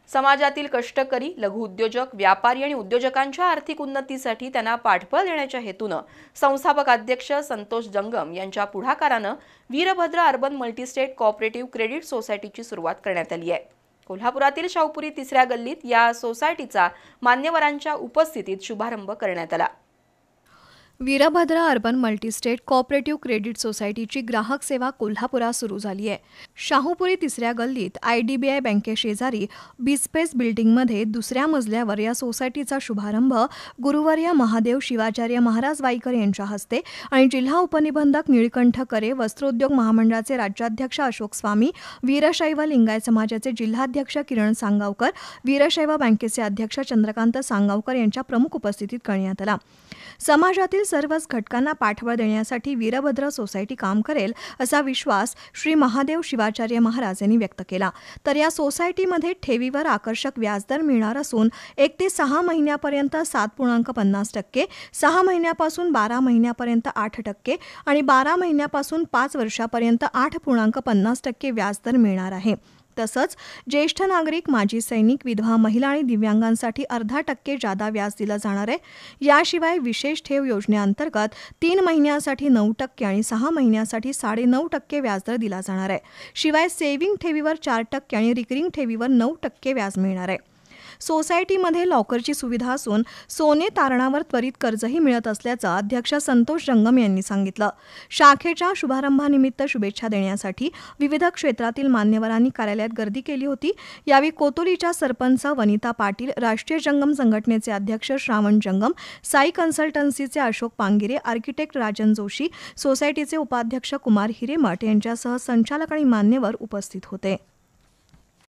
समाजातील कष्टकरी, लघुउद्योजक, व्यापारी आणि उद्योजकांच्या आर्थिक उन्नतीसाठी त्यांना पाठबळ देण्याच्या हेतूनं संस्थापक अध्यक्ष संतोष जंगम यांच्या पुढाकारानं Veerbhadra urban multistate cooperative credit सोसायटीची सुरुवात करण्यात आली आहे। कोल्हापुरातील शाहूपुरी 3ऱ्या गल्लीत या सोसायटीचा मान्यवरांच्या उपस्थितीत शुभारंभ करण्यात आला। Veerbhadra urban multistate cooperative credit सोसायटीची ग्राहक सेवा कोल्हापुरात सुरू झाली आहे। शाहूपुरी 3ऱ्या गल्लीत IDBI बँकेशेजारी बिस्पेस बिल्डिंगमध्ये 2ऱ्या मजल्यावर या सोसायटीचा शुभारंभ गुरुवर्य महादेव शिवाचार्य महाराज वाईकर यांच्या हस्ते आणि जिल्हा उपनिबंधक निळकंठ करे, वस्त्रोद्योग महामंडळाचे राज्याध्यक्ष अशोक स्वामी, वीरशैव लिंगायत समाजाचे जिल्हाध्यक्ष किरण सांगावकर, वीरशैव बँकेचे अध्यक्ष चंद्रकांत सांगावकर यांच्या प्रमुख उपस्थितीत करण्यात आला। समाजातील सर्वच घटकांना पाठबळ देण्यासाठी वीरभद्र सोसायटी काम करेल असा विश्वास श्री महादेव शिवाचार्य महाराज यांनी व्यक्त केला। तर या सोसायटीमध्ये ठेवीवर आकर्षक व्याजदर मिळणार असून 1 ते 6 महिन्यापर्यंत 7.50%, 6 महिन्यापासून 12 महिन्यापर्यंत 8% आणि 12 महिन्यापासून 5 वर्षापर्यंत 8.50% व्याजदर मिळणार आहे। तसंच ज्येष्ठ नागरिक, माजी सैनिक, विधवा महिला आणि दिव्यांगांसाठी 0.5% जादा व्याज दिलं जाणार आहे। याशिवाय विशेष ठेव योजनेअंतर्गत 3 महिन्यांसाठी 9% आणि 6 महिन्यांसाठी 9.5% व्याजदर दिला जाणार आहे। शिवाय सेव्हिंग ठेवीवर 4% आणि रिकरिंग ठेवीवर 9% व्याज मिळणार आहे। सोसायटीमध्ये लॉकरची सुविधा असून सोने तारणावर त्वरित कर्जही मिळत असल्याचं अध्यक्ष संतोष जंगम यांनी सांगितलं। शाखेच्या शुभारंभानिमित्त शुभेच्छा देण्यासाठी विविध क्षेत्रातील मान्यवरांनी कार्यालयात गर्दी केली होती। यावेळी कोतोलीच्या सरपंच वनिता पाटील, राष्ट्रीय जंगम संघटनेचे अध्यक्ष श्रावण जंगम, साई कन्सल्टन्सीचे अशोक पांगिरे, आर्किटेक्ट राजन जोशी, सोसायटीचे उपाध्यक्ष कुमार हिरेमठ यांच्यासह संचालक आणि मान्यवर उपस्थित होते।